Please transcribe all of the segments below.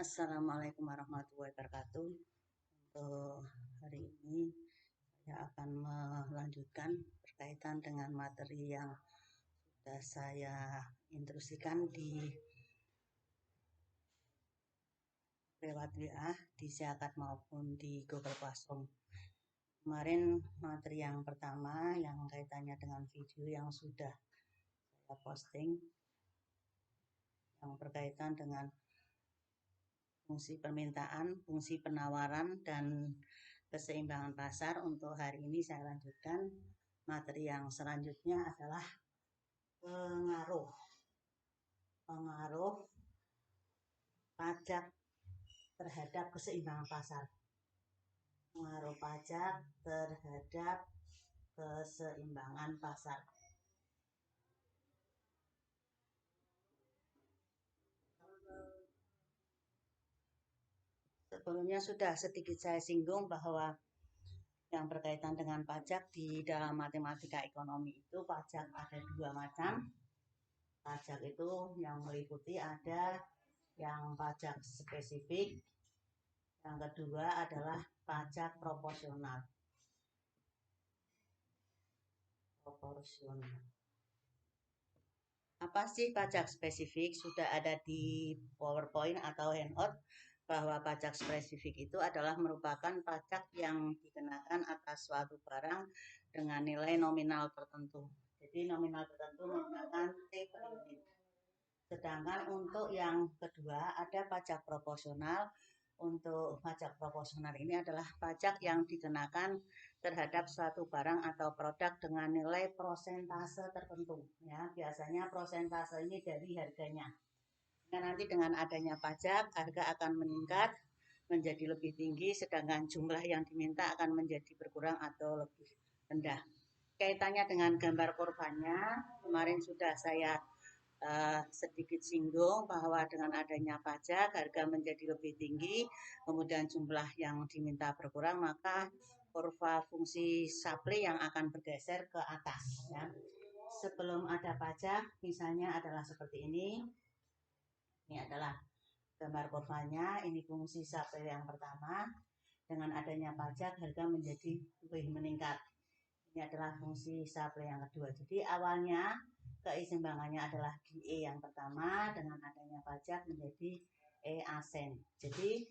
Assalamualaikum warahmatullahi wabarakatuh. Untuk hari ini saya akan melanjutkan berkaitan dengan materi yang sudah saya instruksikan di lewat WA, di Siakat maupun di Google Classroom. Kemarin materi yang pertama yang kaitannya dengan video yang sudah saya posting, yang berkaitan dengan fungsi permintaan, fungsi penawaran, dan keseimbangan pasar. Untuk hari ini saya lanjutkan. Materi yang selanjutnya adalah pengaruh pajak terhadap keseimbangan pasar. Pengaruh pajak terhadap keseimbangan pasar. Sebelumnya sudah sedikit saya singgung bahwa yang berkaitan dengan pajak di dalam matematika ekonomi itu pajak ada dua macam. Pajak itu yang meliputi ada yang pajak spesifik, yang kedua adalah pajak proporsional. Apa sih pajak spesifik? Sudah ada di PowerPoint atau handout bahwa pajak spesifik itu adalah merupakan pajak yang dikenakan atas suatu barang dengan nilai nominal tertentu. Jadi nominal tertentu menggunakan T per unit. Sedangkan untuk yang kedua ada pajak proporsional. Untuk pajak proporsional ini adalah pajak yang dikenakan terhadap suatu barang atau produk dengan nilai prosentase tertentu. Ya, biasanya prosentase ini dari harganya. Nah, nanti dengan adanya pajak, harga akan meningkat menjadi lebih tinggi, sedangkan jumlah yang diminta akan menjadi berkurang atau lebih rendah. Kaitannya dengan gambar kurvanya, kemarin sudah saya sedikit singgung bahwa dengan adanya pajak harga menjadi lebih tinggi, kemudian jumlah yang diminta berkurang, maka kurva fungsi supply yang akan bergeser ke atas. Ya. Sebelum ada pajak, misalnya adalah seperti ini. Ini adalah gambar kurvanya, ini fungsi supply yang pertama. Dengan adanya pajak harga menjadi lebih meningkat. Ini adalah fungsi supply yang kedua. Jadi awalnya keseimbangannya adalah di E yang pertama, dengan adanya pajak menjadi E asen. Jadi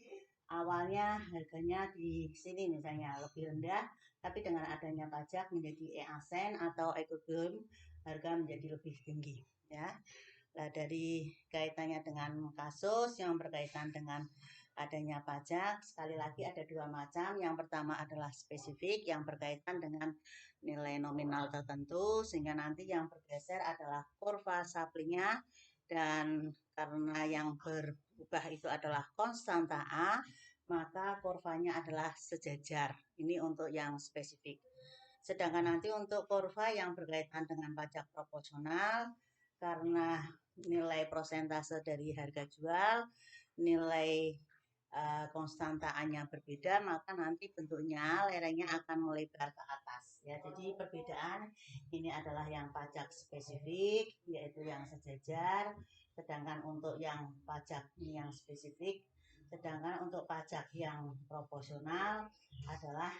awalnya harganya di sini misalnya lebih rendah, tapi dengan adanya pajak menjadi E asen atau equilibrium, harga menjadi lebih tinggi. Ya. Nah, dari kaitannya dengan kasus yang berkaitan dengan adanya pajak, sekali lagi ada dua macam. Yang pertama adalah spesifik yang berkaitan dengan nilai nominal tertentu, sehingga nanti yang bergeser adalah kurva supply-nya, dan karena yang berubah itu adalah konstanta A, maka kurvanya adalah sejajar. Ini untuk yang spesifik. Sedangkan nanti untuk kurva yang berkaitan dengan pajak proporsional, karena nilai prosentase dari harga jual, nilai konstantaannya berbeda, maka nanti bentuknya lerengnya akan melebar ke atas. Ya, jadi perbedaan ini adalah yang pajak spesifik, yaitu yang sejajar, sedangkan untuk yang pajak ini yang spesifik, sedangkan untuk pajak yang proporsional adalah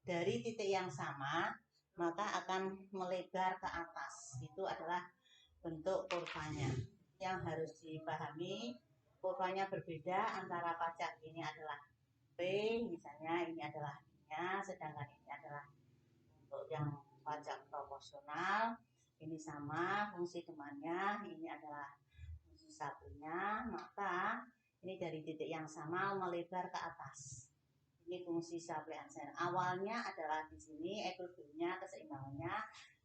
dari titik yang sama, maka akan melebar ke atas. Itu adalah bentuk kurvanya. Yang harus dipahami, kurvanya berbeda antara pajak ini adalah P, misalnya ini adalah I-nya, sedangkan ini adalah untuk yang pajak proporsional, ini sama fungsi temannya, ini adalah fungsi satunya, maka ini dari titik yang sama melebar ke atas. Ini fungsi supply asen. Awalnya adalah di sini equilibriumnya, keseimbangannya,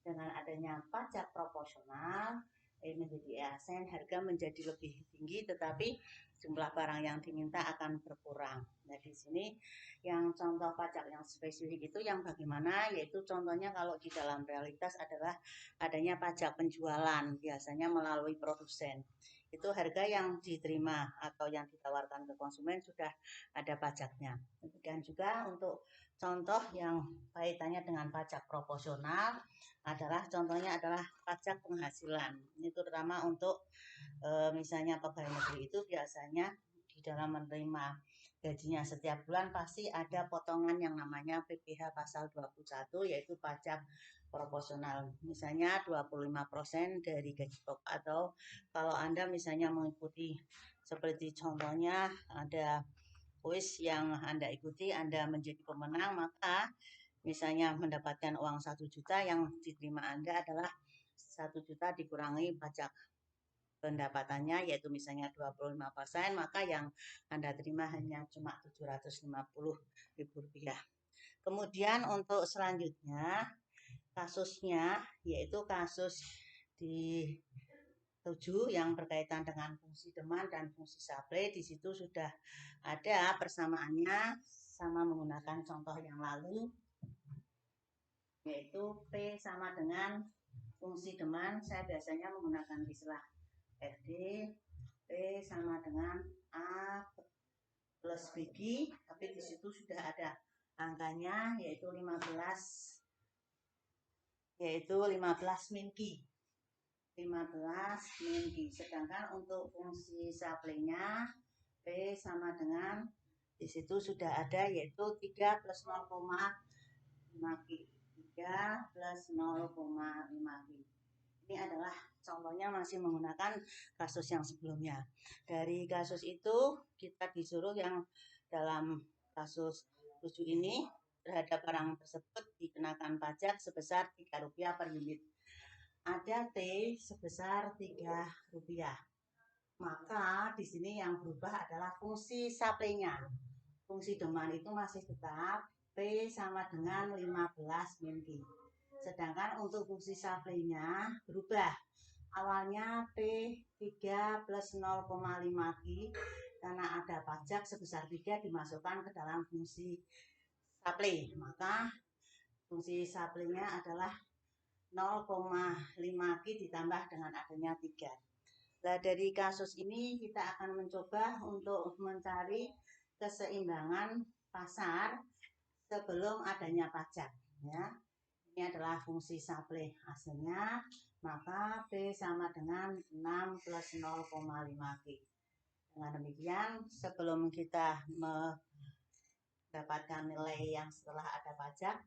dengan adanya pajak proporsional menjadi asen, harga menjadi lebih tinggi, tetapi jumlah barang yang diminta akan berkurang. Nah, di sini yang contoh pajak yang spesifik itu yang bagaimana, yaitu contohnya kalau di dalam realitas adalah adanya pajak penjualan, biasanya melalui produsen. Itu harga yang diterima atau yang ditawarkan ke konsumen sudah ada pajaknya. Demikian juga untuk contoh yang kaitannya dengan pajak proporsional adalah contohnya adalah pajak penghasilan. Ini terutama untuk misalnya pegawai negeri itu biasanya di dalam menerima gajinya setiap bulan pasti ada potongan yang namanya PPh pasal 21, yaitu pajak proporsional. Misalnya 25% dari gaji pokok, atau kalau Anda misalnya mengikuti seperti contohnya ada kuis yang Anda ikuti, Anda menjadi pemenang, maka misalnya mendapatkan uang 1 juta, yang diterima Anda adalah 1 juta dikurangi pajak pendapatannya, yaitu misalnya 25%, maka yang Anda terima hanya cuma Rp750.000. Kemudian untuk selanjutnya kasusnya, yaitu kasus di 7 yang berkaitan dengan fungsi demand dan fungsi supply. Di situ sudah ada persamaannya sama menggunakan contoh yang lalu, yaitu P sama dengan fungsi demand. Saya biasanya menggunakan istilah FD. P sama dengan A plus BQ, tapi di situ sudah ada angkanya, yaitu 15 min Q. 15 min Q. Sedangkan untuk fungsi supply-nya P sama dengan, di situ sudah ada, yaitu 3 plus 0,5 Q. 3 plus 0,5 Q. Ini adalah contohnya masih menggunakan kasus yang sebelumnya. Dari kasus itu kita disuruh yang dalam kasus 7 ini terhadap barang tersebut dikenakan pajak sebesar Rp3 per unit. Ada T sebesar Rp3. Maka di sini yang berubah adalah fungsi supply-nya. Fungsi demand itu masih tetap P sama dengan 15 min Q. Sedangkan untuk fungsi supply-nya berubah. Awalnya P3 plus 0,5 Q, karena ada pajak sebesar 3 dimasukkan ke dalam fungsi supply. Maka fungsi supply-nya adalah 0,5 Q ditambah dengan adanya 3. Nah, dari kasus ini kita akan mencoba untuk mencari keseimbangan pasar sebelum adanya pajak. Ya. Ini adalah fungsi supply hasilnya, maka P sama dengan 6 plus 0,5 Q. Dengan demikian, sebelum kita mendapatkan nilai yang setelah ada pajak,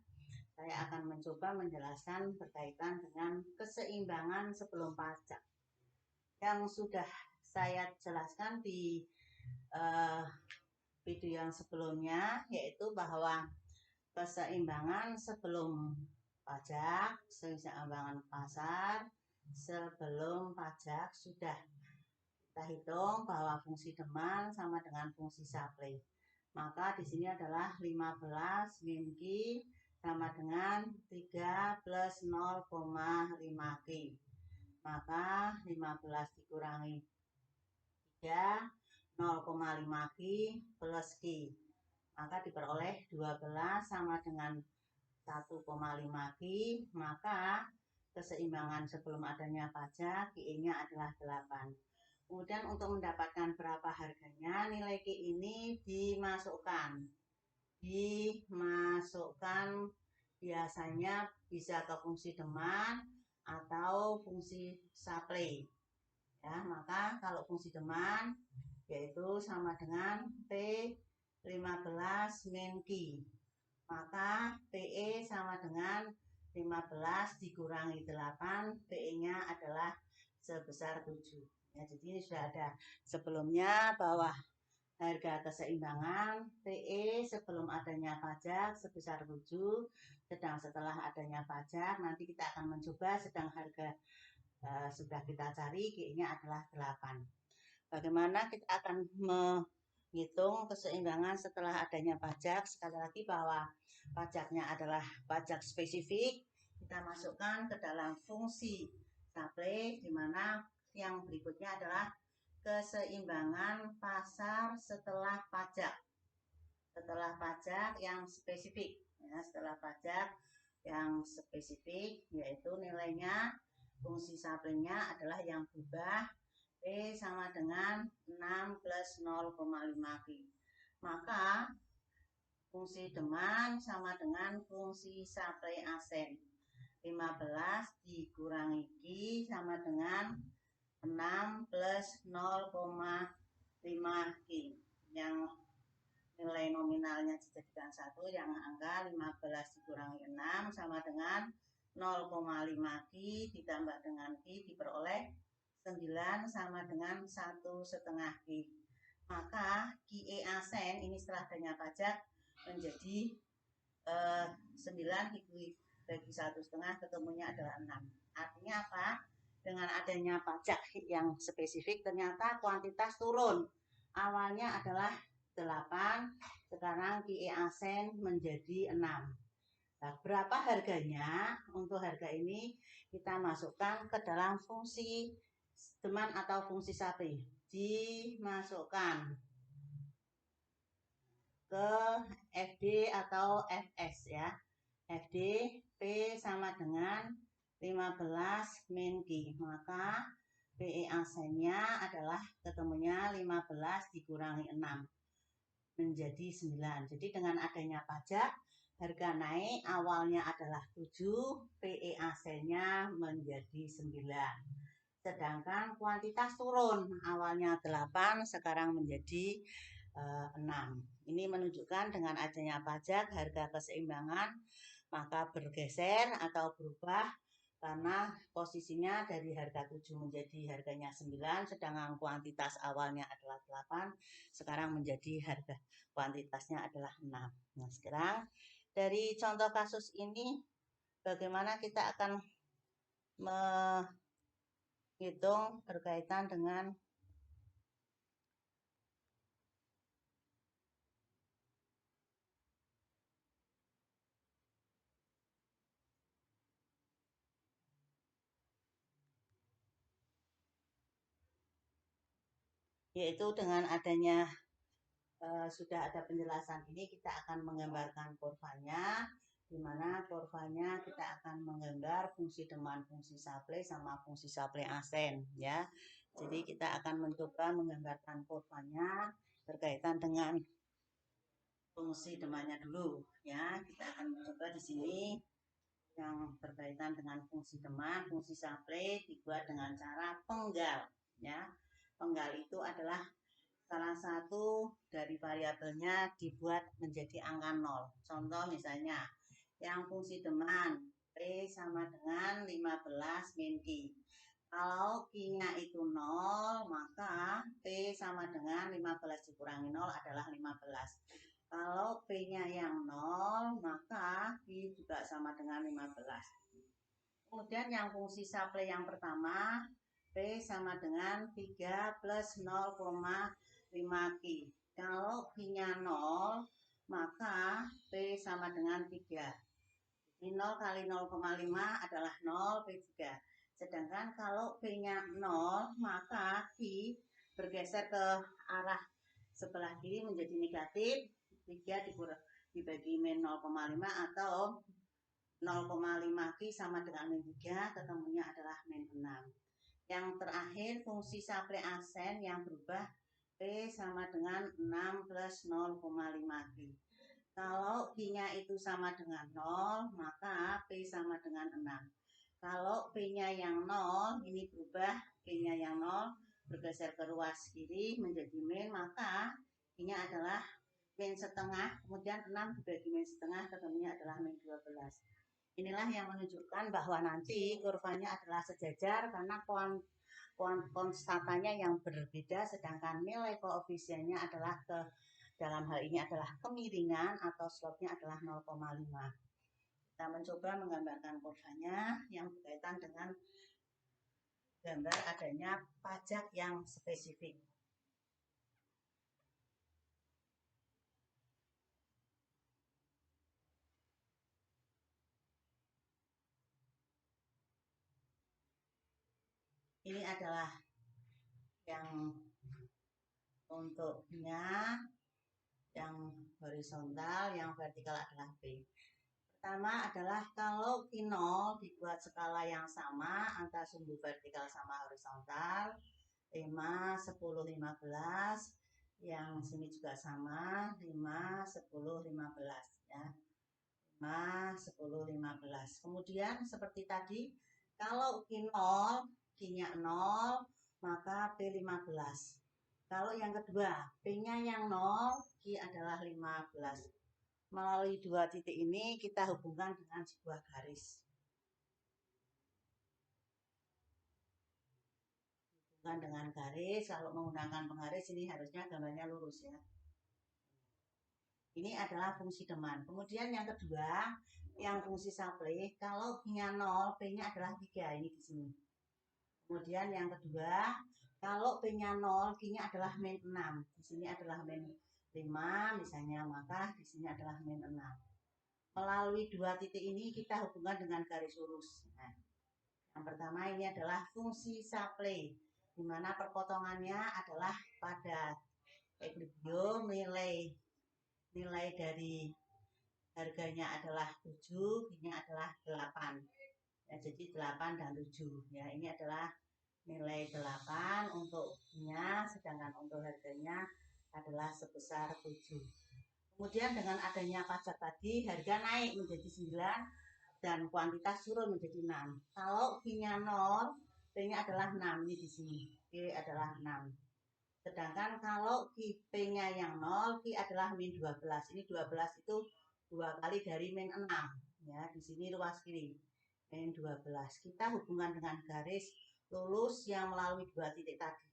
saya akan mencoba menjelaskan berkaitan dengan keseimbangan sebelum pajak. Yang sudah saya jelaskan di video yang sebelumnya, yaitu bahwa keseimbangan sebelum pajak, keseimbangan pasar sebelum pajak sudah kita hitung bahwa fungsi demand sama dengan fungsi supply. Maka di sini adalah 15 min Q sama dengan 3 plus 0,5 Q. Maka 15 dikurangi 3, 0,5 Q plus Q. Maka diperoleh 12 sama dengan 1,5 Q, maka keseimbangan sebelum adanya pajak Q-nya adalah 8. Kemudian untuk mendapatkan berapa harganya, nilai Q ini dimasukkan biasanya bisa ke fungsi demand atau fungsi supply. Ya, maka kalau fungsi demand yaitu sama dengan P 15 min Q. Maka PE sama dengan 15 dikurangi 8, PE-nya adalah sebesar 7. Ya, jadi ini sudah ada sebelumnya bahwa harga keseimbangan PE sebelum adanya pajak sebesar 7, sedang setelah adanya pajak nanti kita akan mencoba sedang harga sudah kita cari G-nya adalah 8. Bagaimana kita akan menghitung keseimbangan setelah adanya pajak? Sekali lagi bahwa pajaknya adalah pajak spesifik, kita masukkan ke dalam fungsi supply, di mana yang berikutnya adalah keseimbangan pasar setelah pajak. Setelah pajak yang spesifik, ya, setelah pajak yang spesifik, yaitu nilainya fungsi supply-nya adalah yang berubah P sama dengan 6 plus 0,5 Q. Maka fungsi demand sama dengan fungsi supply asen. 15 dikurangi Q sama dengan 6 plus 0,5 Q. yang nilai nominalnya dijadikan 1, yang angka 15 dikurangi 6 sama dengan 0,5 Ki ditambah dengan Ki diperoleh 9 sama dengan 1,5 Ki. Maka Ki Asen ini setelah adanya pajak menjadi 9 dibagi 1,5 ketemunya adalah 6. Artinya apa? Dengan adanya pajak yang spesifik ternyata kuantitas turun. Awalnya adalah 8, sekarang Ki Asen menjadi 6. Nah, berapa harganya? Untuk harga ini kita masukkan ke dalam fungsi teman atau fungsi sapi. Dimasukkan ke FD atau FS ya. FD P sama dengan 15 min Q. Maka PE Asennya adalah ketemunya 15 dikurangi 6 menjadi 9. Jadi dengan adanya pajak harga naik, awalnya adalah 7, PE Asennya menjadi 9. Sedangkan kuantitas turun, awalnya 8, sekarang menjadi 6. Ini menunjukkan dengan adanya pajak harga keseimbangan maka bergeser atau berubah karena posisinya dari harga 7 menjadi harganya 9, sedangkan kuantitas awalnya adalah 8, sekarang menjadi harga kuantitasnya adalah 6. Nah, sekarang dari contoh kasus ini bagaimana kita akan menghitung berkaitan dengan yaitu dengan adanya sudah ada penjelasan ini kita akan menggambarkan kurvanya, di mana kurvanya kita akan menggambar fungsi demand, fungsi supply sama fungsi supply Asen ya. Jadi kita akan mencoba menggambarkan kurvanya berkaitan dengan fungsi demandnya dulu ya. Kita akan mencoba di sini yang berkaitan dengan fungsi demand, fungsi supply dibuat dengan cara penggal ya. Penggal itu adalah salah satu dari variabelnya dibuat menjadi angka 0. Contoh misalnya, yang fungsi demand P sama dengan 15 min Q. Kalau Q-nya itu 0, maka P sama dengan 15 dikurangi 0 adalah 15. Kalau P-nya yang 0, maka Q juga sama dengan 15. Kemudian yang fungsi supply yang pertama, P sama dengan 3 plus 0,5 Q. Kalau Q-nya 0, maka P sama dengan 3. 0 kali 0,5 adalah 0, P3. Sedangkan kalau P-nya 0, maka Q bergeser ke arah sebelah kiri menjadi negatif. 3 dibagi min 0,5 atau 0,5 Q sama dengan min 3, ketemunya adalah min 6. Yang terakhir fungsi supply Asen yang berubah P sama dengan 6 plus 0,5 Q. Kalau Q-nya itu sama dengan 0, maka P sama dengan 6. Kalau P-nya yang 0, ini berubah, P-nya yang 0, bergeser ke ruas kiri menjadi min, maka Q-nya adalah min setengah, kemudian 6 dibagi min setengah, ketemunya adalah min 12. Inilah yang menunjukkan bahwa nanti kurvanya adalah sejajar karena konstatanya yang berbeda, sedangkan nilai koefisiennya adalah dalam hal ini adalah kemiringan atau slope-nya adalah 0,5. Kita mencoba menggambarkan kurvanya yang berkaitan dengan gambar adanya pajak yang spesifik. Ini adalah yang untuknya, yang horizontal, yang vertikal adalah B. Pertama adalah kalau Q0 dibuat skala yang sama antara sumbu vertikal sama horizontal, 5, 10, 15, yang sini juga sama, 5, 10, 15 ya. 5, 10, 15. Kemudian seperti tadi, kalau Q0, Q-nya 0, maka P15. Kalau yang kedua, P-nya yang 0, Q adalah 15. Melalui dua titik ini kita hubungkan dengan sebuah garis. Hubungkan dengan garis, kalau menggunakan penggaris ini harusnya gambarnya lurus ya. Ini adalah fungsi teman. Kemudian yang kedua, yang fungsi supply, kalau Q-nya 0, P-nya adalah 3, ini di sini. Kemudian yang kedua, kalau P-nya 0, Q-nya adalah min 6. Di sini adalah min 5 misalnya, maka di sini adalah min 6. Melalui dua titik ini kita hubungkan dengan garis lurus. Nah, yang pertama ini adalah fungsi supply, di mana perpotongannya adalah pada equilibrium nilai dari harganya adalah 7, Q-nya adalah 8. Ya, jadi 8 dan 7. Ya, ini adalah nilai 8 untuk Q-nya, sedangkan untuk harganya adalah sebesar 7. Kemudian dengan adanya pajak tadi, harga naik menjadi 9 dan kuantitas turun menjadi 6. Kalau Q-nya 0, P-nya adalah 6, ini di sini. P adalah 6. Sedangkan kalau P-nya yang 0, Q adalah min 12. Ini 12 itu 2 kali dari min 6. Ya, di sini ruas kiri. Min 12. Kita hubungkan dengan garis lurus yang melalui dua titik tadi.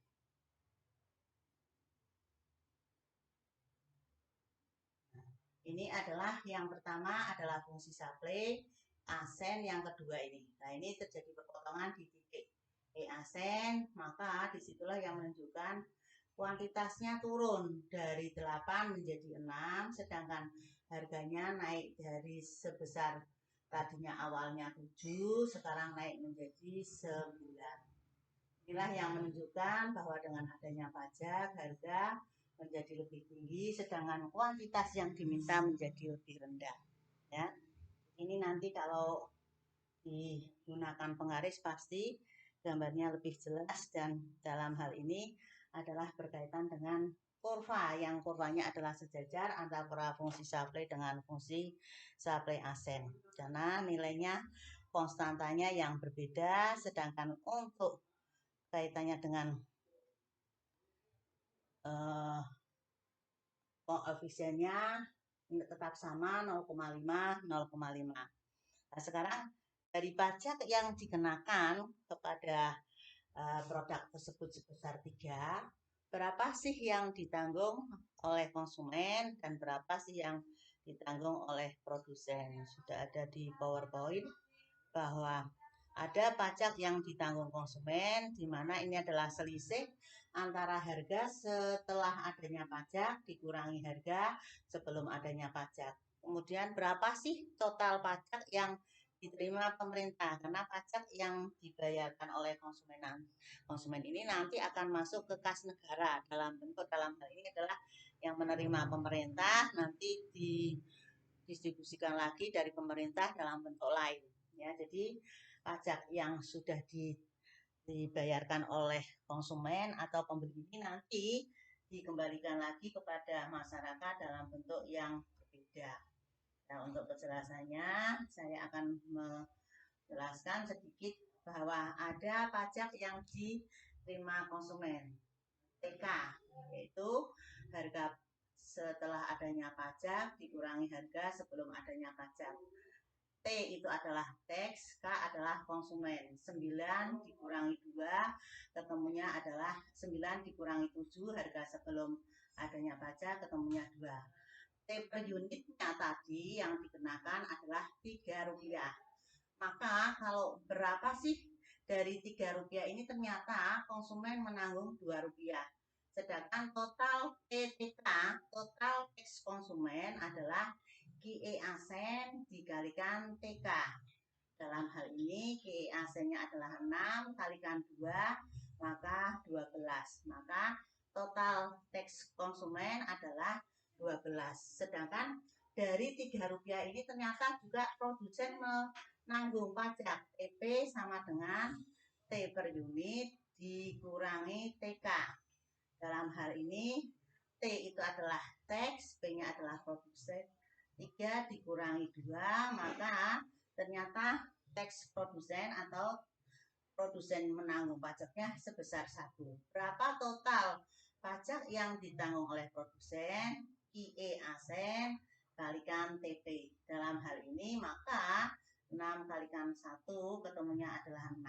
Ini adalah yang pertama adalah fungsi supply, asen yang kedua ini. Nah, ini terjadi perpotongan di titik E asen, maka disitulah yang menunjukkan kuantitasnya turun dari 8 menjadi 6, sedangkan harganya naik dari sebesar tadinya awalnya 7, sekarang naik menjadi 9. Inilah yang menunjukkan bahwa dengan adanya pajak, harga menjadi lebih tinggi, sedangkan kuantitas yang diminta menjadi lebih rendah. Ya, ini nanti kalau digunakan penggaris pasti gambarnya lebih jelas, dan dalam hal ini adalah berkaitan dengan kurva, yang kurvanya adalah sejajar antara fungsi supply dengan fungsi supply asen, karena nilainya konstantanya yang berbeda, sedangkan untuk kaitannya dengan koefisiennya tetap sama 0,5, 0,5. Nah, sekarang dari pajak yang dikenakan kepada produk tersebut sebesar 3, berapa sih yang ditanggung oleh konsumen dan berapa sih yang ditanggung oleh produsen? Sudah ada di PowerPoint bahwa ada pajak yang ditanggung konsumen, di mana ini adalah selisih antara harga setelah adanya pajak dikurangi harga sebelum adanya pajak. Kemudian berapa sih total pajak yang diterima pemerintah, karena pajak yang dibayarkan oleh konsumen ini nanti akan masuk ke kas negara dalam hal ini adalah yang menerima pemerintah, nanti didistribusikan lagi dari pemerintah dalam bentuk lain. Ya, jadi pajak yang sudah dibayarkan oleh konsumen atau pembeli ini nanti dikembalikan lagi kepada masyarakat dalam bentuk yang berbeda. Nah, untuk kejelasannya saya akan menjelaskan sedikit bahwa ada pajak yang diterima konsumen, TK, yaitu harga setelah adanya pajak dikurangi harga sebelum adanya pajak. T itu adalah tax, K adalah konsumen. 9 dikurangi 2, ketemunya adalah 9 dikurangi 7, harga sebelum adanya pajak, ketemunya 2. T per unitnya tadi yang dikenakan adalah Rp3. Maka kalau berapa sih dari Rp3 ini, ternyata konsumen menanggung Rp2. Sedangkan total TTK, total tax konsumen adalah QE asen dikalikan TK. Dalam hal ini QE asennya adalah 6 kalikan 2, maka 12. Maka total tax konsumen adalah 12. Sedangkan dari Rp3 ini ternyata juga produsen menanggung pajak. TP sama dengan T per unit dikurangi TK. Dalam hal ini T itu adalah tax, P-nya adalah produsen. 3 dikurangi 2, maka ternyata tax produsen atau produsen menanggung pajaknya sebesar 1. Berapa total pajak yang ditanggung oleh produsen, QE asen, kalikan TP. Dalam hal ini maka 6 kalikan 1 ketemunya adalah 6.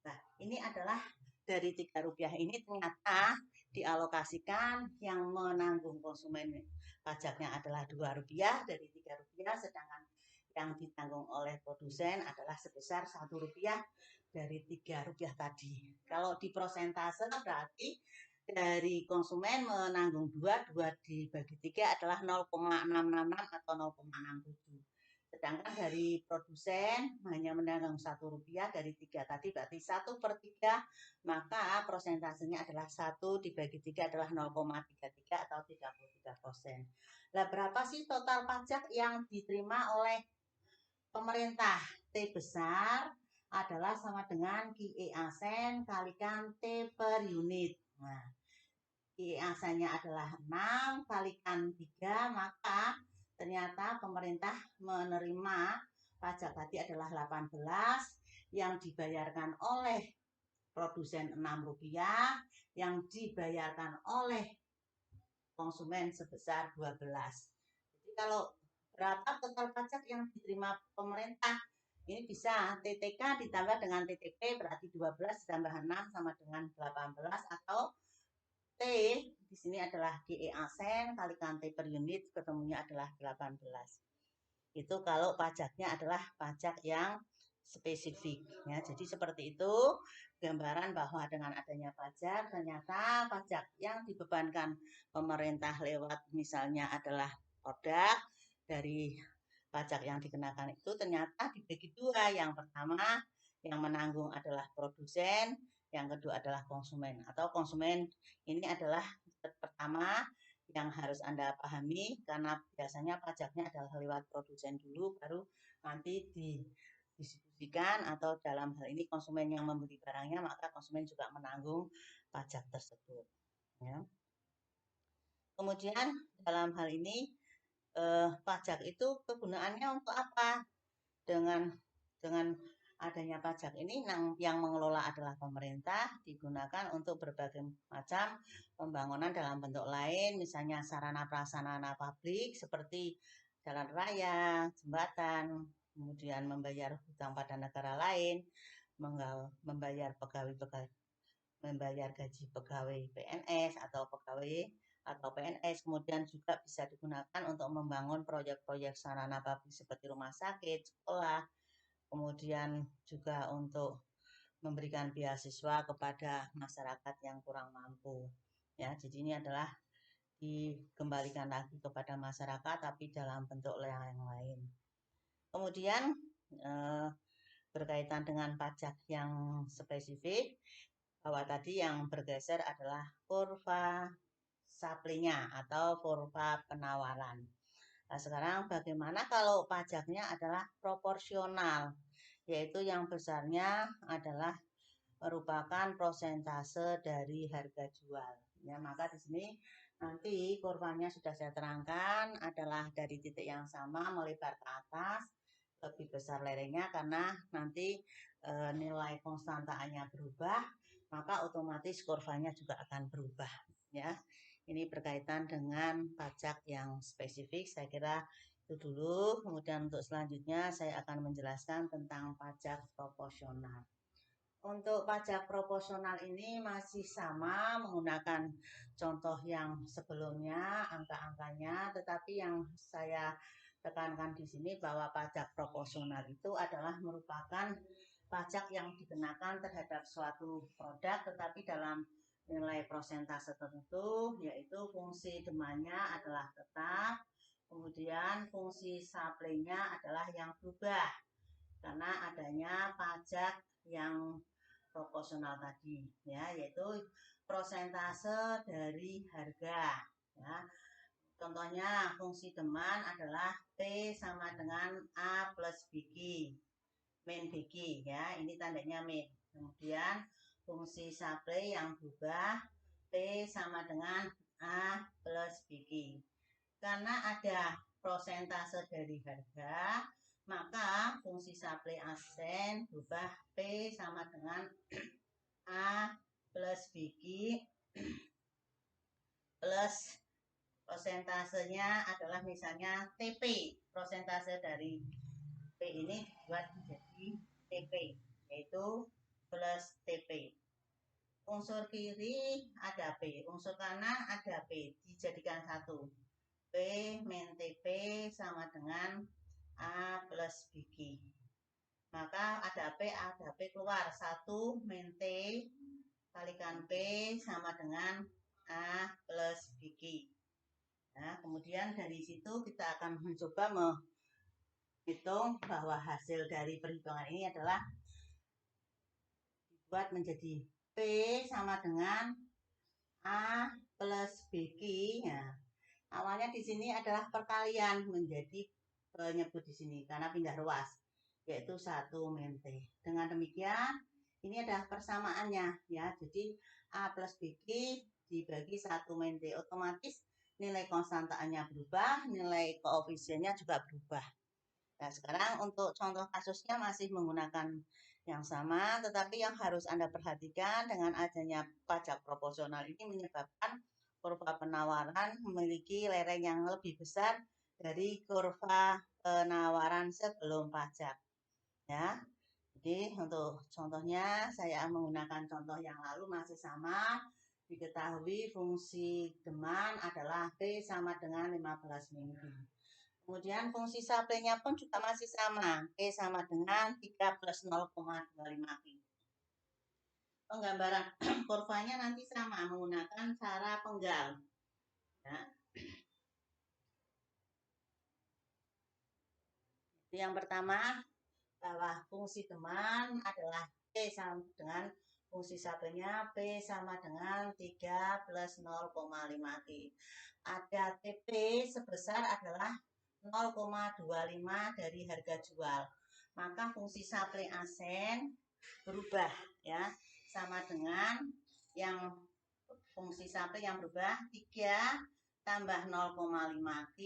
Nah, ini adalah dari Rp3 ini ternyata dialokasikan yang menanggung konsumen pajaknya adalah Rp2 dari Rp3, sedangkan yang ditanggung oleh produsen adalah sebesar Rp1 dari Rp3 tadi. Kalau di prosentase berarti dari konsumen menanggung 2 dibagi 3 adalah 0,666 atau 0,67. Sedangkan dari produsen hanya menanggung Rp1 dari 3 tadi berarti 1/3, maka prosentasenya adalah 1 dibagi 3 adalah 0,33 atau 33%. Nah, berapa sih total pajak yang diterima oleh pemerintah? T besar adalah sama dengan QE asen kalikan T per unit. Nah, QE asennya adalah 6 kalikan 3, maka ternyata pemerintah menerima pajak tadi adalah 18 yang dibayarkan oleh produsen Rp6 yang dibayarkan oleh konsumen sebesar 12. Jadi kalau berapa total pajak yang diterima pemerintah? Ini bisa TTK ditambah dengan TTP berarti 12 ditambah 6 sama dengan 18 atau T di sini adalah GE asen kalikan T per unit ketemunya adalah 18. Itu kalau pajaknya adalah pajak yang spesifik ya. Jadi seperti itu gambaran bahwa dengan adanya pajak ternyata pajak yang dibebankan pemerintah lewat misalnya adalah produk dari pajak yang dikenakan itu ternyata dibagi dua. Yang pertama yang menanggung adalah produsen, yang kedua adalah konsumen. Atau konsumen ini adalah pertama yang harus Anda pahami karena biasanya pajaknya adalah lewat produsen dulu baru nanti didistribusikan atau dalam hal ini konsumen yang membeli barangnya maka konsumen juga menanggung pajak tersebut. Ya. Kemudian dalam hal ini pajak itu kegunaannya untuk apa? Dengan adanya pajak ini yang mengelola adalah pemerintah, digunakan untuk berbagai macam pembangunan dalam bentuk lain, misalnya sarana prasarana publik seperti jalan raya, jembatan, kemudian membayar hutang pada negara lain, membayar membayar gaji pegawai PNS atau pegawai atau PNS, kemudian juga bisa digunakan untuk membangun proyek-proyek sarana publik seperti rumah sakit, sekolah, kemudian juga untuk memberikan beasiswa kepada masyarakat yang kurang mampu. Ya, jadi ini adalah dikembalikan lagi kepada masyarakat tapi dalam bentuk yang lain. Kemudian berkaitan dengan pajak yang spesifik, bahwa tadi yang bergeser adalah kurva supply-nya atau kurva penawaran. Nah, sekarang bagaimana kalau pajaknya adalah proporsional, yaitu yang besarnya adalah merupakan prosentase dari harga jual. Ya, maka di sini nanti kurvanya sudah saya terangkan adalah dari titik yang sama melebar ke atas, lebih besar lerengnya karena nanti nilai konstantaannya berubah, maka otomatis kurvanya juga akan berubah. Ya, ini berkaitan dengan pajak yang spesifik. Saya kira itu dulu. Kemudian untuk selanjutnya saya akan menjelaskan tentang pajak proporsional. Untuk pajak proporsional ini masih sama menggunakan contoh yang sebelumnya angka-angkanya, tetapi yang saya tekankan di sini bahwa pajak proporsional itu adalah merupakan pajak yang dikenakan terhadap suatu produk tetapi dalam nilai prosentase tertentu, yaitu fungsi demandnya adalah tetap, kemudian fungsi supply-nya adalah yang berubah karena adanya pajak yang proporsional tadi, ya, yaitu prosentase dari harga. Ya. Contohnya fungsi demand adalah P sama dengan A plus BQ, min BQ, ya, ini tandanya min. Kemudian fungsi supply yang berubah P sama dengan A plus BQ. Karena ada prosentase dari harga, maka fungsi supply asen berubah P sama dengan A plus BQ plus prosentasenya adalah misalnya TP. Prosentase dari P ini dibuat menjadi TP, yaitu plus TP. Unsur kiri ada P, unsur kanan ada P, dijadikan satu. P min TP sama dengan A plus BQ. Maka ada P keluar. 1 min T kalikan P sama dengan A plus BQ. Nah, kemudian dari situ kita akan mencoba menghitung bahwa hasil dari perhitungan ini adalah dibuat menjadi P sama dengan A plus BQ. Ya. Awalnya di sini adalah perkalian menjadi penyebut di sini karena pindah ruas, yaitu 1 min T. Dengan demikian, ini adalah persamaannya ya. Jadi A plus BQ dibagi 1 min T, otomatis nilai konstantaannya berubah, nilai koefisiennya juga berubah. Nah, sekarang untuk contoh kasusnya masih menggunakan yang sama, tetapi yang harus Anda perhatikan dengan adanya pajak proporsional ini menyebabkan kurva penawaran memiliki lereng yang lebih besar dari kurva penawaran sebelum pajak. Ya, jadi untuk contohnya saya menggunakan contoh yang lalu masih sama. Diketahui fungsi demand adalah P sama dengan 15 min. Kemudian fungsi supply-nya pun juga masih sama. P sama dengan 3 plus 0,25 Q. Penggambaran kurvanya nanti sama menggunakan cara penggal. Ya. Yang pertama, bahwa fungsi teman adalah P sama dengan fungsi supply-nya P sama dengan 3 plus 0,5 Q. Ada TP sebesar adalah 0,25 dari harga jual. Maka fungsi supply asen berubah ya, sama dengan yang fungsi supply yang berubah 3 tambah 0,5 Q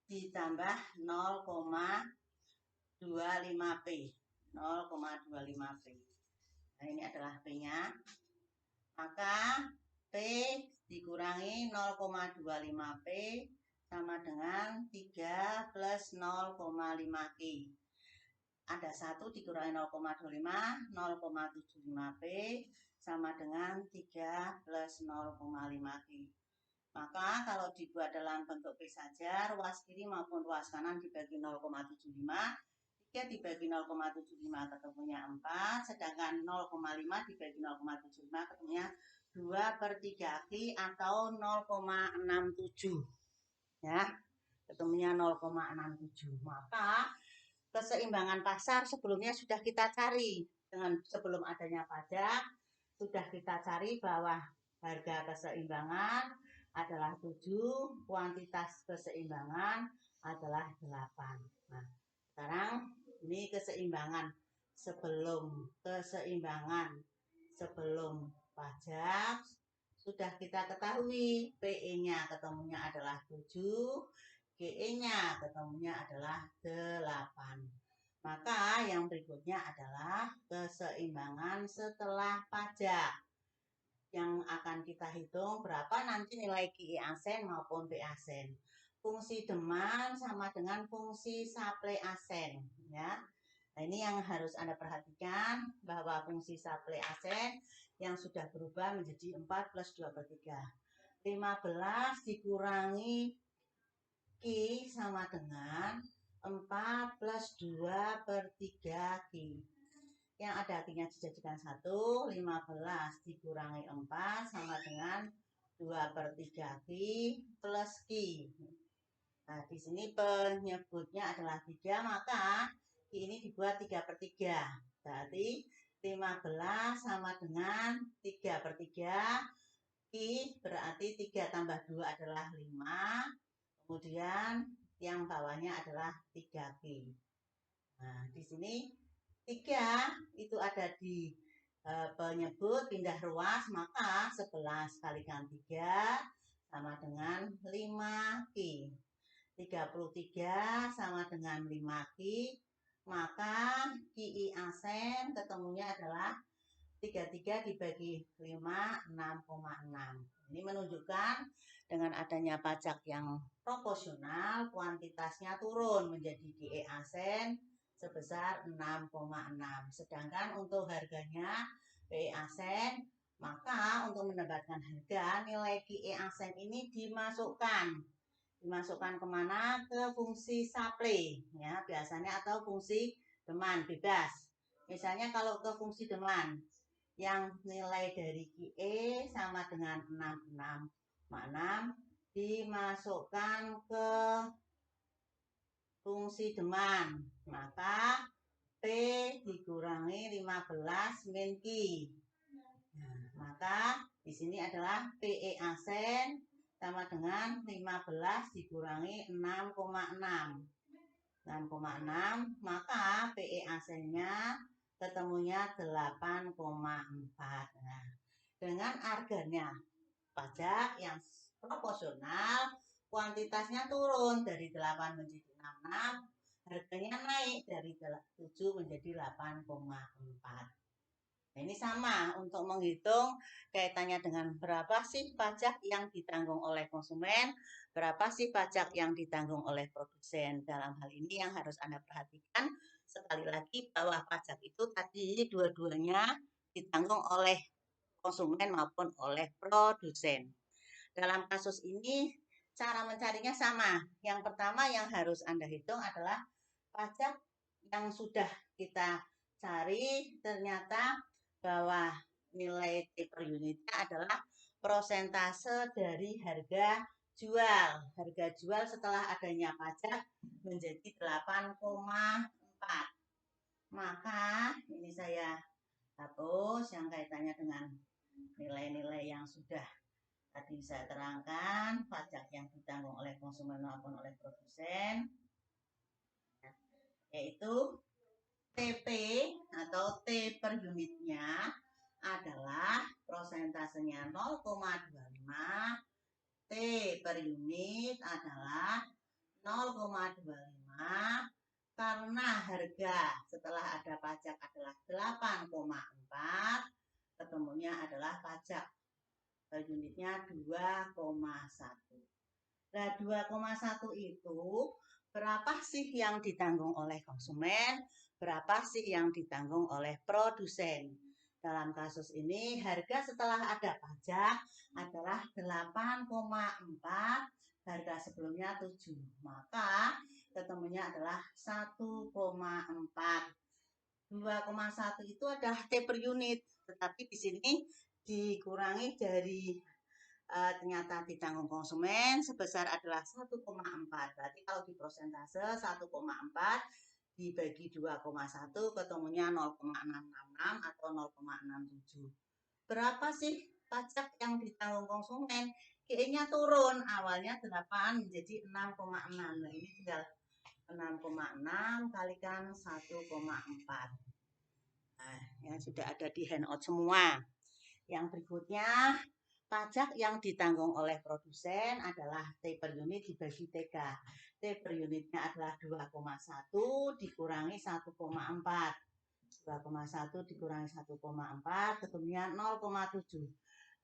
ditambah 0,25 P. 0,25 P. Nah, ini adalah P-nya. Maka P dikurangi 0,25 P sama dengan 3 plus 0,5 Q. Ada 1 dikurangi 0,25, 0,75 P sama dengan 3 plus 0,5 Q. Maka kalau dibuat dalam bentuk P saja, ruas kiri maupun ruas kanan dibagi 0,75, 3 dibagi 0,75 ketemunya 4, sedangkan 0,5 dibagi 0,75 ketemunya 2/3 atau 0,67. Ya, ketemunya 0,67. Maka keseimbangan pasar sebelumnya sudah kita cari. Dengan sebelum adanya pajak, sudah kita cari bahwa harga keseimbangan adalah 7, kuantitas keseimbangan adalah 8. Nah, sekarang ini keseimbangan sebelum pajak sudah kita ketahui. PE-nya ketemunya adalah 7, GE-nya ketemunya adalah 8. Maka yang berikutnya adalah keseimbangan setelah pajak. Yang akan kita hitung berapa nanti nilai QI asen maupun P asen. Fungsi demand sama dengan fungsi supply asen ya. Nah, ini yang harus Anda perhatikan bahwa fungsi supply asen yang sudah berubah menjadi 4 plus 2/3. 15 dikurangi Q sama dengan 4 plus 2/3 Q. Yang ada Q-nya dijadikan 1, 15 dikurangi 4 sama dengan 2/3 Q plus Q. Nah, di sini penyebutnya adalah 3, maka Q ini dibuat 3/3. Berarti 15 sama dengan 3/3. Q berarti 3 tambah 2 adalah 5. Kemudian yang bawahnya adalah 3Q. Nah, di sini 3 itu ada di penyebut pindah ruas, maka 11 kalikan 3 sama dengan 5Q. 33 sama dengan 5Q, maka QI asen ketemunya adalah 33 dibagi 5, 6,6. Ini menunjukkan dengan adanya pajak yang proporsional, kuantitasnya turun menjadi GE Asen sebesar 6,6. Sedangkan untuk harganya PE Asen, maka untuk mendapatkan harga, nilai GE Asen ini dimasukkan kemana? Ke fungsi supply, ya biasanya, atau fungsi demand bebas. Misalnya kalau ke fungsi demand, yang nilai dari QE sama dengan 66,6 dimasukkan ke fungsi demand, maka P dikurangi 15 min Q. Nah, maka di sini adalah PE Asen sama dengan 15 dikurangi 6,6. 6,6, maka PE Asennya ketemunya 8,4. Nah, dengan harganya pajak yang proporsional, kuantitasnya turun dari 8 menjadi 66, harganya naik dari 7 menjadi 8,4. Nah, ini sama untuk menghitung kaitannya dengan berapa sih pajak yang ditanggung oleh konsumen, berapa sih pajak yang ditanggung oleh produsen. Dalam hal ini yang harus Anda perhatikan sekali lagi bahwa pajak itu tadi dua-duanya ditanggung oleh konsumen maupun oleh produsen. Dalam kasus ini cara mencarinya sama. Yang pertama yang harus Anda hitung adalah pajak yang sudah kita cari ternyata bahwa nilai T per unitnya adalah prosentase dari harga jual. Harga jual setelah adanya pajak menjadi 8,4. Maka ini saya hapus yang kaitannya dengan nilai-nilai yang sudah tadi saya terangkan, pajak yang ditanggung oleh konsumen maupun oleh produsen, yaitu TP atau T per unitnya adalah prosentasenya 0,25, T per unit adalah 0,25, karena harga setelah ada pajak adalah 8,4, ketemunya adalah pajak per unitnya 2,1. Nah, 2,1 itu berapa sih yang ditanggung oleh konsumen, berapa sih yang ditanggung oleh produsen. Dalam kasus ini harga setelah ada pajak adalah 8,4, harga sebelumnya 7. Maka ketemunya adalah 1,4. 2,1 itu adalah T per unit, tetapi di sini dikurangi dari ternyata ditanggung konsumen sebesar adalah 1,4. Berarti kalau di prosentase 1,4 dibagi 2,1 ketemunya 0,666 atau 0,67. Berapa sih pajak yang ditanggung konsumen? QE-nya turun, awalnya 8 menjadi 6,6. Nah, ini tinggal 6,6 kalikan 1,4. Nah, yang sudah ada di handout semua. Yang berikutnya, pajak yang ditanggung oleh produsen adalah T per unit dibagi TK. T per unitnya adalah 2,1 dikurangi 1,4. 2,1 dikurangi 1,4 ketemunya 0,7.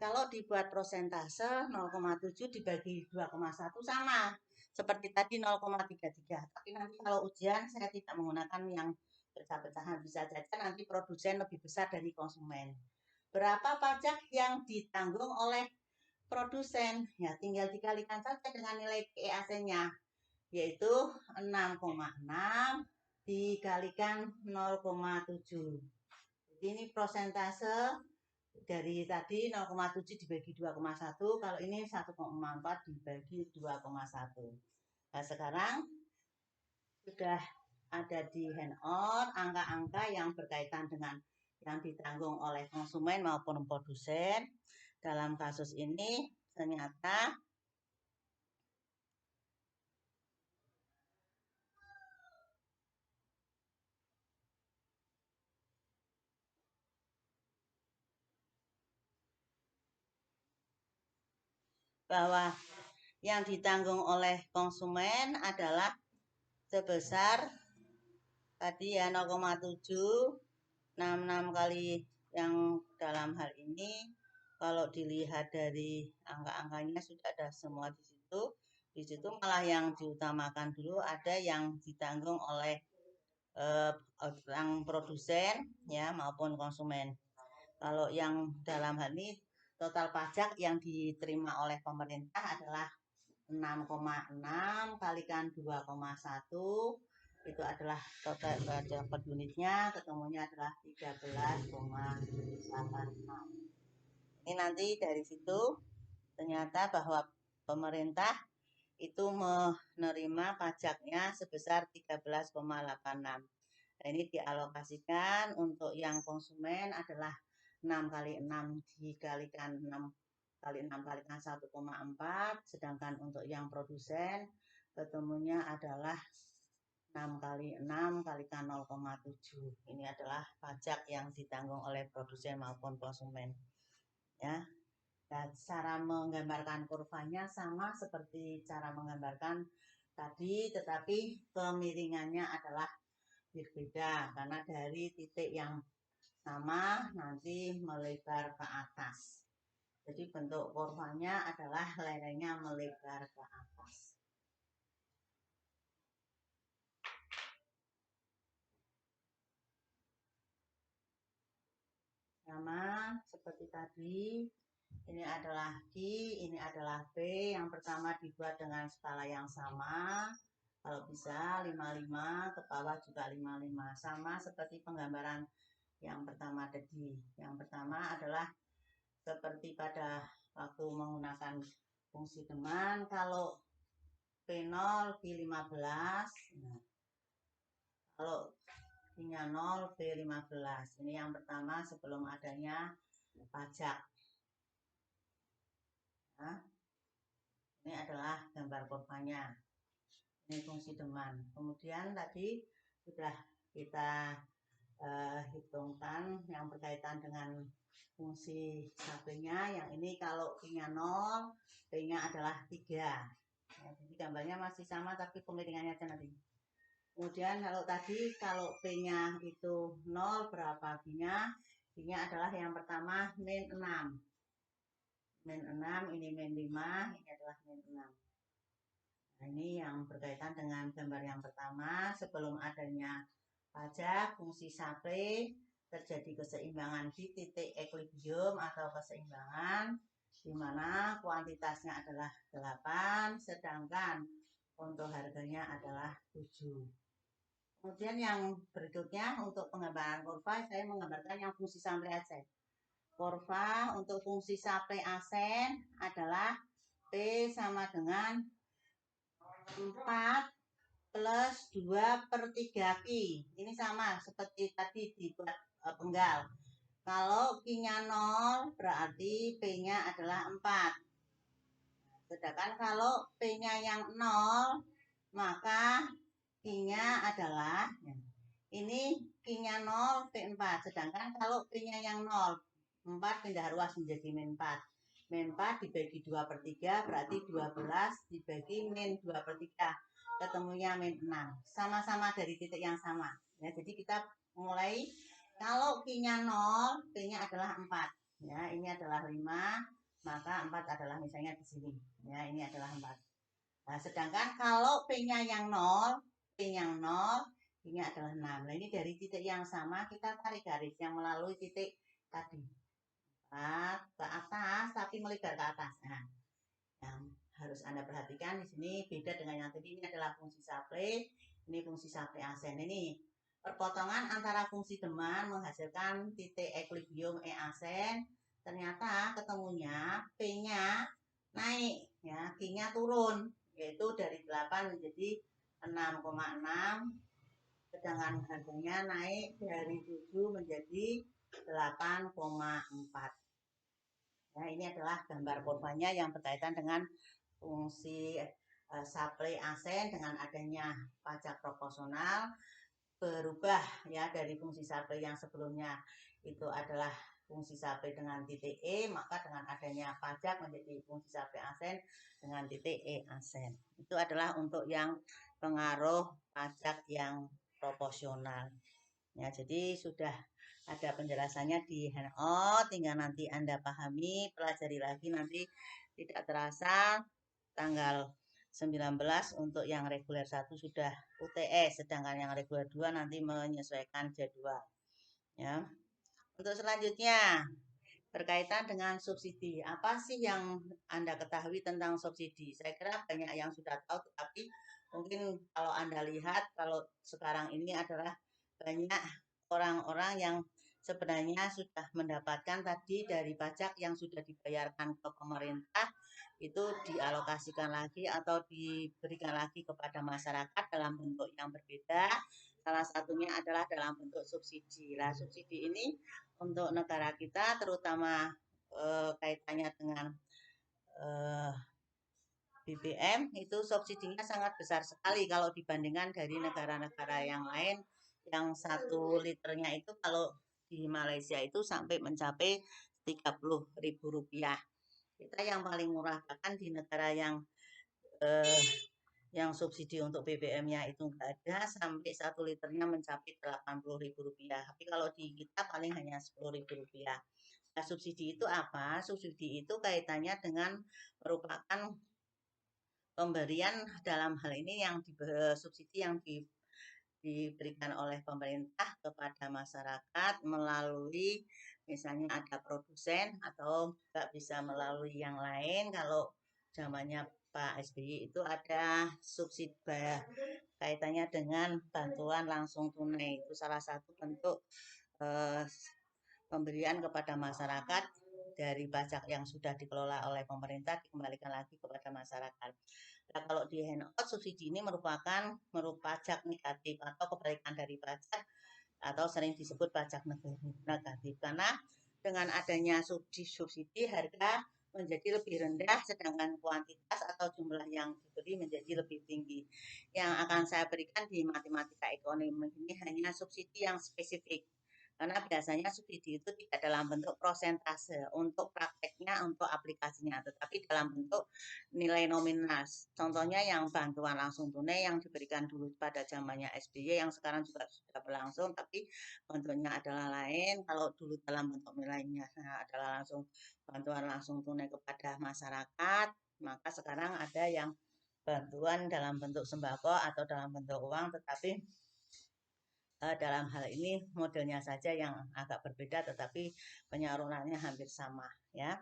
Kalau dibuat prosentase 0,7 dibagi 2,1 sama. Seperti tadi 0,33. Tapi nanti kalau ujian saya tidak menggunakan yang pecah-pecahan, bisa saja nanti produsen lebih besar dari konsumen. Berapa pajak yang ditanggung oleh produsen? Ya, tinggal dikalikan saja dengan nilai PEAC-nya, yaitu 6,6 dikalikan 0,7. Jadi ini prosentase dari tadi 0,7 dibagi 2,1, kalau ini 1,4 dibagi 2,1. Nah, sekarang sudah ada di handout angka-angka yang berkaitan dengan yang ditanggung oleh konsumen maupun produsen. Dalam kasus ini ternyata bahwa yang ditanggung oleh konsumen adalah sebesar tadi ya 0,7, 66 kali yang dalam hal ini kalau dilihat dari angka-angkanya sudah ada semua di situ. Di situ malah yang diutamakan dulu ada yang ditanggung oleh yang produsen ya maupun konsumen. Kalau yang dalam hal ini total pajak yang diterima oleh pemerintah adalah 6,6 kalikan 2,1 itu adalah total pajak per unitnya, ketemunya adalah 13,86. Ini nanti dari situ ternyata bahwa pemerintah itu menerima pajaknya sebesar 13,86. Nah, ini dialokasikan untuk yang konsumen adalah 6 kali 6 dikalikan 6 kali 6 kalikan 1,4, sedangkan untuk yang produsen ketemunya adalah 6 kali 6 kalikan 0,7. Ini adalah pajak yang ditanggung oleh produsen maupun konsumen. Ya. Dan cara menggambarkan kurvanya sama seperti cara menggambarkan tadi, tetapi kemiringannya adalah berbeda karena dari titik yang sama nanti melebar ke atas. Jadi bentuk kurvanya adalah lerengnya melebar ke atas. Sama seperti tadi, ini adalah Q, ini adalah P. Yang pertama dibuat dengan skala yang sama. Kalau bisa 55, ke bawah juga 55. Sama seperti penggambaran yang pertama tadi. Yang pertama adalah seperti pada waktu menggunakan fungsi teman. Kalau P0, P15. Nah, kalau P-nya 0, P15. Ini yang pertama sebelum adanya pajak. Nah, ini adalah gambar kurvanya. Ini fungsi teman. Kemudian tadi sudah kita hitungkan yang berkaitan dengan fungsi sampingnya. Yang ini kalau P-nya 0, P-nya adalah 3. Ya, jadi gambarnya masih sama tapi pemiringannya aja nanti. Kemudian kalau tadi kalau P-nya itu 0 berapa B-nya? B-nya adalah yang pertama min 6. Min 6, ini min 5, ini adalah min 6. Nah, ini yang berkaitan dengan gambar yang pertama. Sebelum adanya pajak, fungsi supply terjadi keseimbangan di titik equilibrium atau keseimbangan di mana kuantitasnya adalah 8, sedangkan untuk harganya adalah 7. Kemudian yang berikutnya untuk penggambaran kurva, saya menggambarkan yang fungsi supply aja. Kurva untuk fungsi supply asen adalah P sama dengan 4 plus 2/3 Pi. Ini sama seperti tadi dibuat penggal. Kalau Q-nya 0 berarti P-nya adalah 4. Sedangkan kalau P-nya yang 0 maka Q-nya adalah ini Q-nya 0, P4. Sedangkan kalau P-nya yang 0, 4 pindah ruas menjadi min 4. Min 4 dibagi 2/3 berarti 12 dibagi min 2/3. Ketemunya min 6. Sama-sama dari titik yang sama. Ya, jadi kita mulai kalau Q-nya 0, P-nya adalah 4. Ya, ini adalah 5, maka 4 adalah misalnya di sini. Ya, ini adalah 4. Nah, sedangkan kalau P-nya yang 0, P yang 0, ini adalah 6. Nah, ini dari titik yang sama kita tarik garis yang melalui titik tadi. Ke atas tapi melebar ke atas. Nah, yang harus Anda perhatikan di sini beda dengan yang tadi. Ini adalah fungsi supply, ini fungsi supply asen. Ini perpotongan antara fungsi teman menghasilkan titik equilibrium E asen. Ternyata ketemunya P-nya naik, ya, Q-nya turun, yaitu dari 8 menjadi 6,6. Sedangkan harganya naik dari 7 menjadi 8,4. Nah, ini adalah gambar kurvanya yang berkaitan dengan fungsi supply asen dengan adanya pajak proporsional berubah ya dari fungsi supply yang sebelumnya itu adalah fungsi supply dengan titik E, maka dengan adanya pajak menjadi fungsi supply asen dengan titik E asen. Itu adalah untuk yang pengaruh pajak yang proporsional. Ya, jadi sudah ada penjelasannya di handout, tinggal nanti Anda pahami, pelajari lagi nanti tidak terasa tanggal 19 untuk yang reguler 1 sudah UTS, sedangkan yang reguler 2 nanti menyesuaikan jadwal. Ya. Untuk selanjutnya, berkaitan dengan subsidi. Apa sih yang Anda ketahui tentang subsidi? Saya kira banyak yang sudah tahu, tetapi mungkin kalau Anda lihat, kalau sekarang ini adalah banyak orang-orang yang sebenarnya sudah mendapatkan tadi dari pajak yang sudah dibayarkan ke pemerintah, itu dialokasikan lagi atau diberikan lagi kepada masyarakat dalam bentuk yang berbeda. Salah satunya adalah dalam bentuk subsidi. Nah, subsidi ini untuk negara kita terutama kaitannya dengan BBM itu subsidinya sangat besar sekali kalau dibandingkan dari negara-negara yang lain yang 1 liternya itu kalau di Malaysia itu sampai mencapai Rp30.000. Kita yang paling murah bahkan di negara yang subsidi untuk BBM-nya itu enggak ada sampai 1 liternya mencapai Rp80.000. Tapi kalau di kita paling hanya Rp10.000. Nah, subsidi itu apa? Subsidi itu kaitannya dengan merupakan pemberian dalam hal ini yang subsidi yang diberikan oleh pemerintah kepada masyarakat melalui misalnya ada produsen atau nggak bisa melalui yang lain. Kalau zamannya Pak SBY itu ada subsidi kaitannya dengan bantuan langsung tunai. Itu salah satu bentuk eh, pemberian kepada masyarakat dari pajak yang sudah dikelola oleh pemerintah dikembalikan lagi kepada masyarakat. Nah, kalau di handout subsidi ini merupakan pajak negatif atau kebalikan dari pajak atau sering disebut pajak negatif karena dengan adanya subsidi harga menjadi lebih rendah sedangkan kuantitas atau jumlah yang diberi menjadi lebih tinggi. Yang akan saya berikan di matematika ekonomi ini hanya subsidi yang spesifik. Karena biasanya subsidi itu tidak dalam bentuk prosentase untuk prakteknya, untuk aplikasinya, tetapi dalam bentuk nilai nominal. Contohnya yang bantuan langsung tunai yang diberikan dulu pada zamannya SBY yang sekarang juga sudah berlangsung, tapi bentuknya adalah lain. Kalau dulu dalam bentuk nilainya adalah bantuan langsung tunai kepada masyarakat, maka sekarang ada yang bantuan dalam bentuk sembako atau dalam bentuk uang, tetapi dalam hal ini modelnya saja yang agak berbeda tetapi penyalurannya hampir sama ya.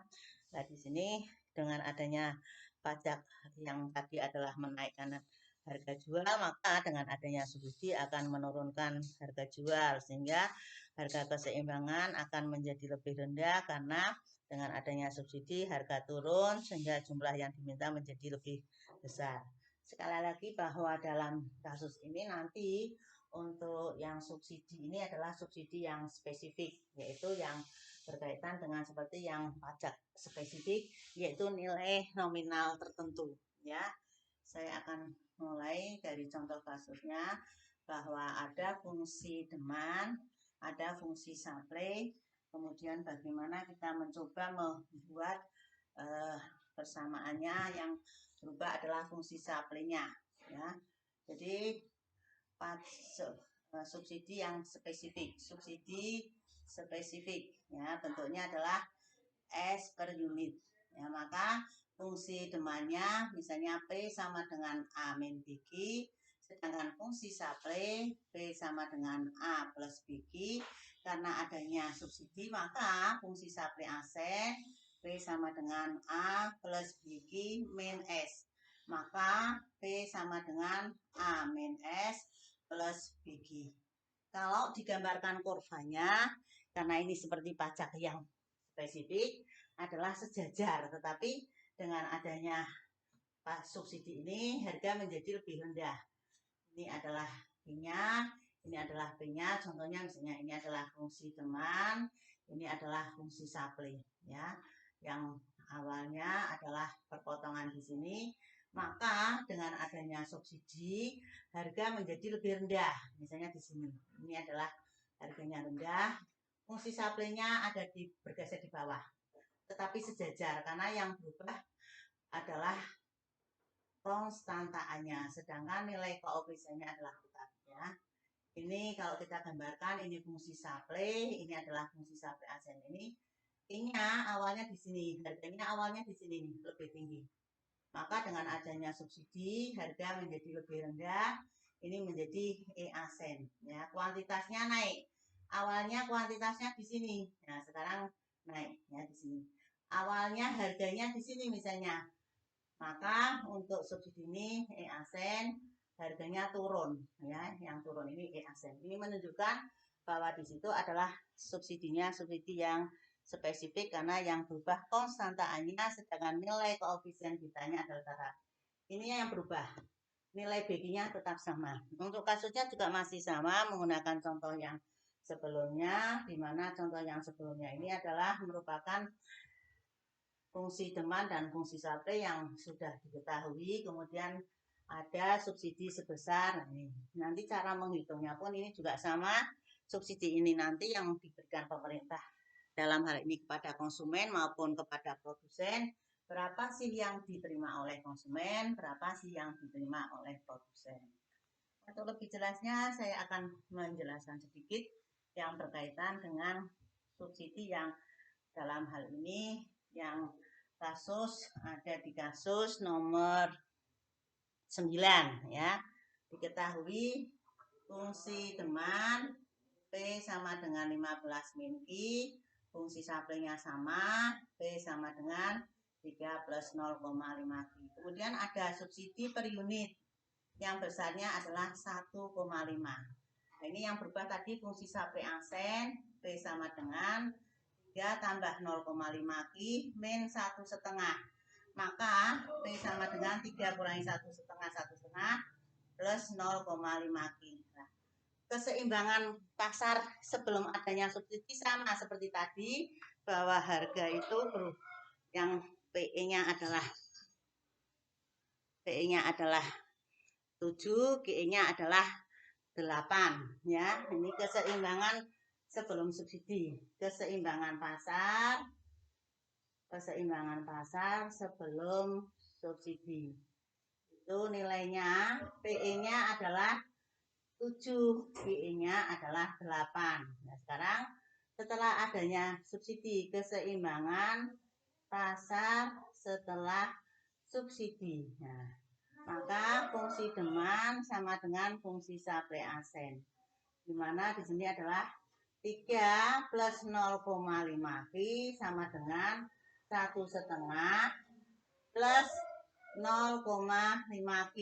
Nah, di sini dengan adanya pajak yang tadi adalah menaikkan harga jual, maka dengan adanya subsidi akan menurunkan harga jual sehingga harga keseimbangan akan menjadi lebih rendah karena dengan adanya subsidi harga turun sehingga jumlah yang diminta menjadi lebih besar. Sekali lagi bahwa dalam kasus ini nanti untuk yang subsidi ini adalah subsidi yang spesifik, yaitu yang berkaitan dengan seperti yang pajak spesifik, yaitu nilai nominal tertentu. Ya, saya akan mulai dari contoh kasusnya bahwa ada fungsi demand, ada fungsi supply, kemudian bagaimana kita mencoba membuat persamaannya yang berubah adalah fungsi supply-nya. Ya, jadi subsidi yang spesifik. Subsidi spesifik ya bentuknya adalah S per unit. Ya, maka fungsi demandnya misalnya P sama dengan A min BQ, sedangkan fungsi supply P sama dengan A plus BQ. Karena adanya subsidi maka fungsi supply aset P sama dengan A plus BQ min S. Maka P sama dengan A min S plus BQ. Kalau digambarkan kurvanya, karena ini seperti pajak yang spesifik, adalah sejajar. Tetapi dengan adanya subsidi ini, harga menjadi lebih rendah. Ini adalah P-nya, ini adalah P-nya. Contohnya misalnya ini adalah fungsi demand, ini adalah fungsi supply. Ya, yang awalnya adalah perpotongan di sini, maka dengan adanya subsidi harga menjadi lebih rendah. Misalnya di sini, ini adalah harganya rendah, fungsi supply-nya ada bergeser di bawah, tetapi sejajar karena yang berubah adalah konstantaannya, sedangkan nilai koefisiennya adalah tetap ya. Ini kalau kita gambarkan, ini fungsi supply, ini adalah fungsi supply asen ini. P-nya awalnya di sini, harganya awalnya di sini nih, lebih tinggi. Maka dengan adanya subsidi, harga menjadi lebih rendah. Ini menjadi E-asen. Ya, kuantitasnya naik. Awalnya kuantitasnya di sini. Nah, sekarang naik ya di sini. Awalnya harganya di sini misalnya. Maka untuk subsidi ini E-asen harganya turun ya, yang turun ini E-asen. Ini menunjukkan bahwa di situ adalah subsidinya subsidi yang spesifik karena yang berubah konstanta A-nya sedangkan nilai koefisien betanya adalah tetap. Ini yang berubah. Nilai BG-nya tetap sama. Untuk kasusnya juga masih sama menggunakan contoh yang sebelumnya, di mana contoh yang sebelumnya ini adalah merupakan fungsi demand dan fungsi supply yang sudah diketahui, kemudian ada subsidi sebesar ini. Nanti cara menghitungnya pun ini juga sama. Subsidi ini nanti yang diberikan pemerintah dalam hal ini kepada konsumen maupun kepada produsen, berapa sih yang diterima oleh konsumen, berapa sih yang diterima oleh produsen. Untuk lebih jelasnya saya akan menjelaskan sedikit yang berkaitan dengan subsidi yang dalam hal ini yang kasus ada di kasus nomor 9 ya. Diketahui fungsi demand P sama dengan 15 min Q, fungsi supply-nya sama, P sama dengan 3 plus 0,5 Q. Kemudian ada subsidi per unit yang besarnya adalah 1,5. Nah, ini yang berubah tadi fungsi supply asen, P sama dengan 3 tambah 0,5 Q min 1,5. Maka P sama dengan 3 kurangi 1,5 plus 0,5 Q. Nah, keseimbangan pasar sebelum adanya subsidi sama seperti tadi, bahwa harga itu yang PE-nya adalah 7, GE-nya adalah 8 ya. Ini keseimbangan sebelum subsidi. Keseimbangan pasar sebelum subsidi. Itu nilainya PE-nya adalah 7, GE-nya adalah 8. Nah, sekarang setelah adanya subsidi, keseimbangan pasar setelah subsidi. Nah, maka fungsi demand sama dengan fungsi supply asen. Di mana di sini adalah 3 plus 0,5 Q sama dengan 1,5 plus 0,5 Q.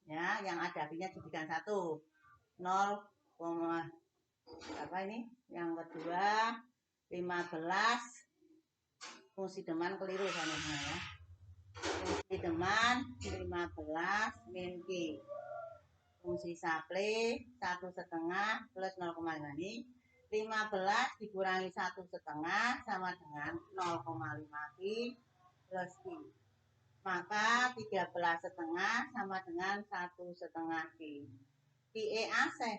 Ya, yang ada Q-nya jadikan 1. 0, apa ini? Yang kedua 15, fungsi demand keliru sama ya. Fungsi demand 15 min Q. Fungsi supply 1,5 plus 0,5 ini 15 dikurangi 1,5 sama dengan 0,5 Q plus Q. Maka 13,5 sama dengan 1,5 Q. PE asen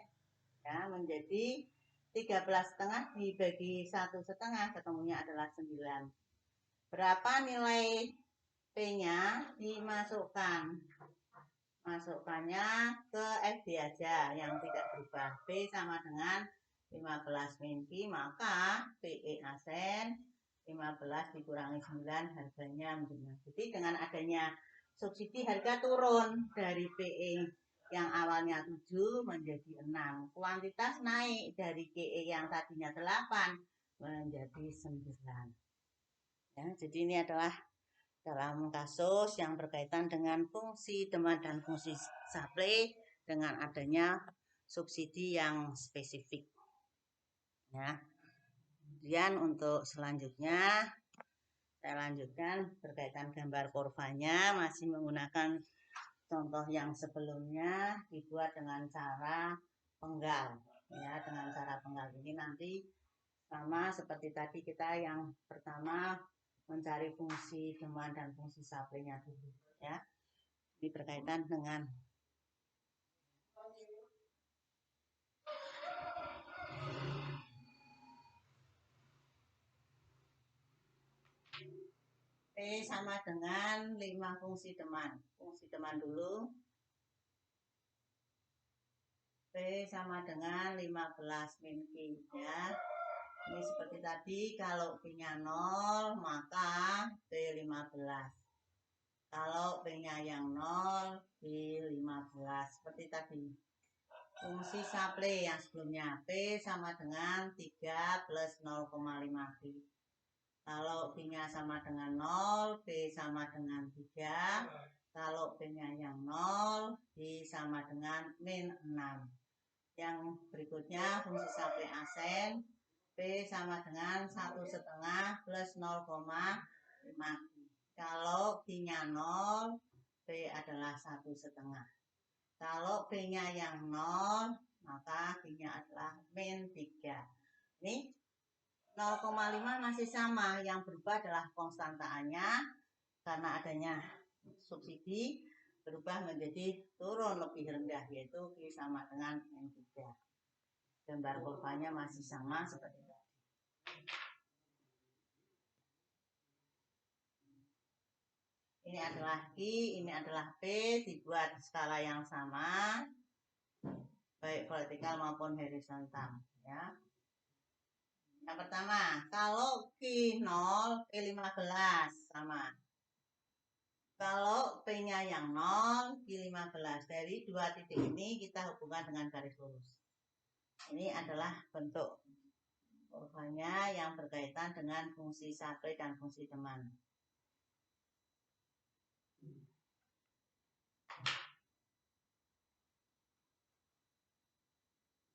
ya menjadi 13,5 dibagi 1,5 ketemunya adalah 9. Berapa nilai P-nya dimasukkan? Masukkannya ke FB aja yang tidak berubah. P sama dengan 15 min Q, maka PE asen 15 dikurangi 9 harganya menjadi. Jadi dengan adanya subsidi harga turun dari PE yang awalnya 7 menjadi 6. Kuantitas naik dari GE yang tadinya 8 menjadi 9. Ya, jadi ini adalah dalam kasus yang berkaitan dengan fungsi demand dan fungsi supply dengan adanya subsidi yang spesifik. Ya. Kemudian untuk selanjutnya saya lanjutkan berkaitan gambar kurvanya, masih menggunakan contoh yang sebelumnya dibuat dengan cara penggal. Ya, dengan cara penggal ini nanti sama seperti tadi kita yang pertama mencari fungsi demand dan fungsi supply-nya dulu ya. Ini berkaitan dengan P sama dengan 5 fungsi demand. Fungsi demand dulu. P sama dengan 15 min Q ya. Ini seperti tadi, kalau P-nya 0 maka P15. Kalau P-nya yang 0, P15. Seperti tadi. Fungsi supply yang sebelumnya, P sama dengan 3 plus 0,5 Q. Kalau P-nya sama dengan 0, P sama dengan 3. Kalau P-nya yang 0, P sama dengan min 6. Yang berikutnya fungsi supply asen, P sama dengan 1,5 plus 0,5. Kalau Q-nya 0, P adalah 1,5. Kalau P-nya yang 0, maka Q-nya adalah min 3. Ini 0,5 masih sama, yang berubah adalah konstantaannya karena adanya subsidi berubah menjadi turun lebih rendah, yaitu Q sama dengan min 3. Gambar kurvanya masih sama seperti tadi. Ini adalah Q, ini adalah P, dibuat skala yang sama, baik vertikal maupun horizontal. Ya. Yang pertama, kalau Q 0, P15 sama. Kalau P-nya yang 0, Q15. Dari dua titik ini kita hubungkan dengan garis lurus. Ini adalah bentuk kurvanya yang berkaitan dengan fungsi supply dan fungsi demand.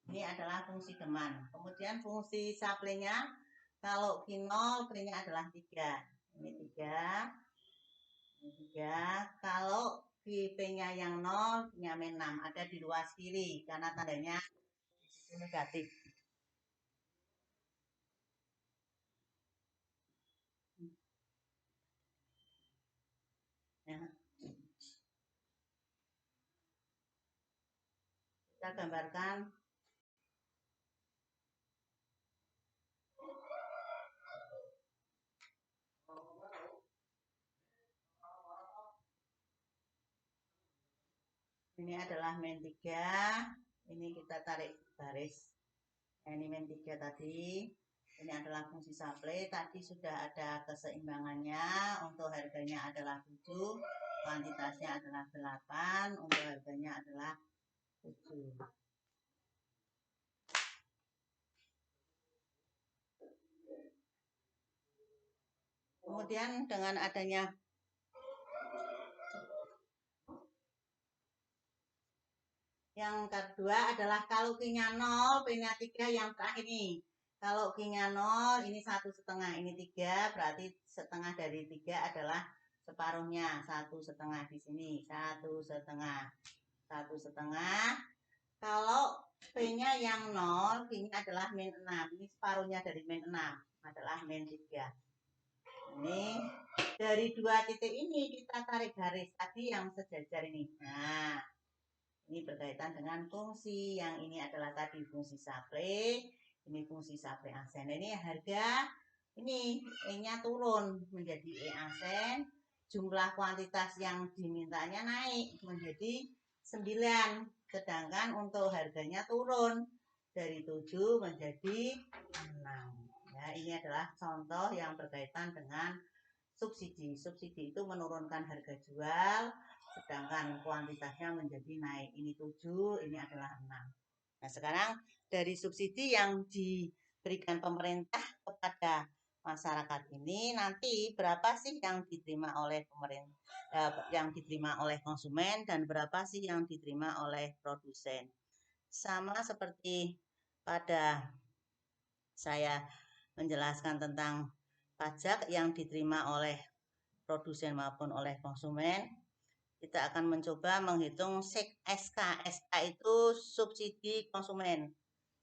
Ini adalah fungsi demand. Kemudian fungsi supply-nya, kalau Q0, P-nya adalah 3. Ini 3. Ini 3. Kalau P-nya yang 0, P-nya min 6. Ada di ruas kiri, karena tandanya negatif. Ya. Kita gambarkan ini adalah min 3. Ini kita tarik garis. Ini min 3 tadi. Ini adalah fungsi supply. Tadi sudah ada keseimbangannya. Untuk harganya adalah 7. Kuantitasnya adalah 8. Untuk harganya adalah 7. Kemudian dengan adanya yang kedua adalah kalau Q-nya 0, P-nya 3 yang terakhir ini. Kalau Q-nya 0, ini 1,5, ini 3, berarti setengah dari 3 adalah separuhnya, 1,5 di sini, 1,5. 1,5. Kalau P-nya yang 0, P-nya adalah min 6. Ini separuhnya dari min 6 adalah min 3. Ini dari dua titik ini kita tarik garis tadi yang sejajar ini. Nah, ini berkaitan dengan fungsi. Yang ini adalah tadi fungsi supply. Ini fungsi supply asen. Ini harga ini E-nya turun menjadi E asen. Jumlah kuantitas yang dimintanya naik menjadi 9. Sedangkan untuk harganya turun dari 7 menjadi 6. Ya, ini adalah contoh yang berkaitan dengan subsidi. Subsidi itu menurunkan harga jual, sedangkan kuantitasnya menjadi naik. Ini 7, ini adalah 6. Nah, sekarang dari subsidi yang diberikan pemerintah kepada masyarakat ini, nanti berapa sih yang diterima oleh pemerintah, yang diterima oleh konsumen, dan berapa sih yang diterima oleh produsen. Sama seperti pada saya menjelaskan tentang pajak yang diterima oleh produsen maupun oleh konsumen, kita akan mencoba menghitung SK. SK itu subsidi konsumen,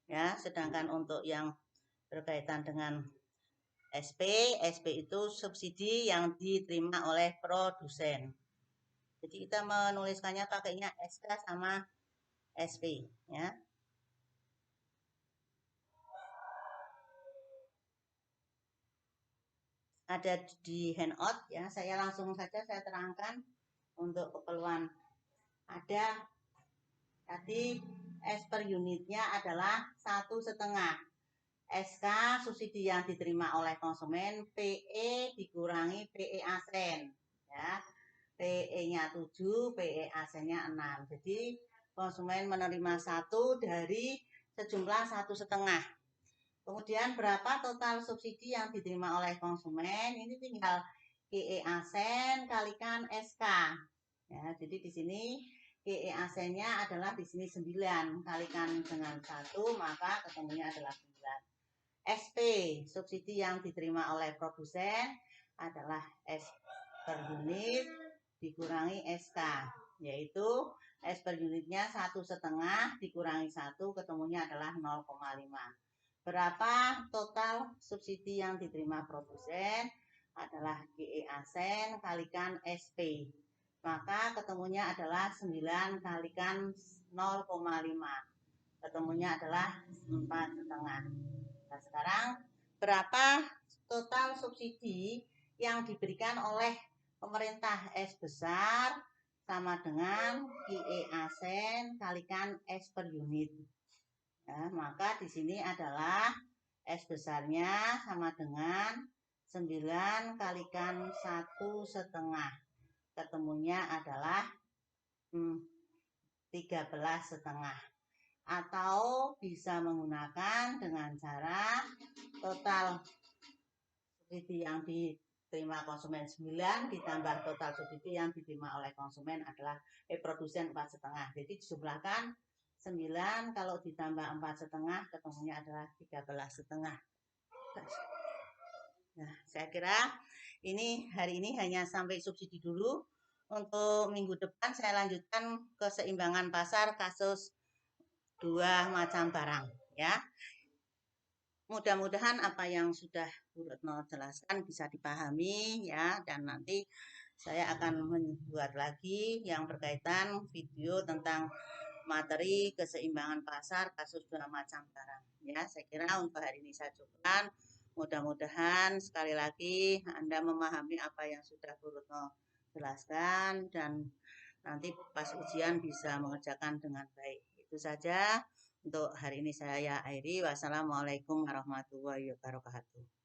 ya. Sedangkan untuk yang berkaitan dengan SP itu subsidi yang diterima oleh produsen. Jadi kita menuliskannya pakainya SK sama SP, ya. Ada di handout, ya. Saya langsung saja saya terangkan untuk keperluan. Ada tadi S per unitnya adalah 1,5. SK subsidi yang diterima oleh konsumen PE dikurangi PE asen ya. PE-nya 7, PE asennya 6. Jadi konsumen menerima 1 dari sejumlah 1,5. Kemudian berapa total subsidi yang diterima oleh konsumen? Ini tinggal PE asen kalikan SK. Ya, jadi di sini PE asennya adalah di sini 9 kalikan dengan 1, maka ketemunya adalah 9. SP subsidi yang diterima oleh produsen adalah S per unit dikurangi SK, yaitu S per unitnya 1,5 dikurangi 1 ketemunya adalah 0,5. Berapa total subsidi yang diterima produsen adalah GE asen kalikan SP, maka ketemunya adalah 9 kalikan 0,5, ketemunya adalah 4,5. Nah, sekarang berapa total subsidi yang diberikan oleh pemerintah S besar sama dengan IE asen kalikan S per unit. Ya, maka di sini adalah S besarnya sama dengan 9 kalikan 1,5. Ketemunya adalah 13,5. Atau bisa menggunakan dengan cara total subsidi yang diterima konsumen 9 ditambah total subsidi yang diterima oleh konsumen adalah produsen 4,5. Jadi dijumlahkan 9 kalau ditambah 4,5 ketemunya adalah 13,5. Nah, saya kira hari ini hanya sampai subsidi dulu. Untuk minggu depan saya lanjutkan keseimbangan pasar kasus 2 macam barang ya. Mudah-mudahan apa yang sudah Bu Retno jelaskan bisa dipahami ya, dan nanti saya akan membuat lagi yang berkaitan video tentang materi keseimbangan pasar kasus 2 macam barang ya. Saya kira untuk hari ini saya cukupkan. Mudah-mudahan sekali lagi Anda memahami apa yang sudah Bu Retno jelaskan dan nanti pas ujian bisa mengerjakan dengan baik. Itu saja untuk hari ini saya akhiri. Wassalamualaikum warahmatullahi wabarakatuh.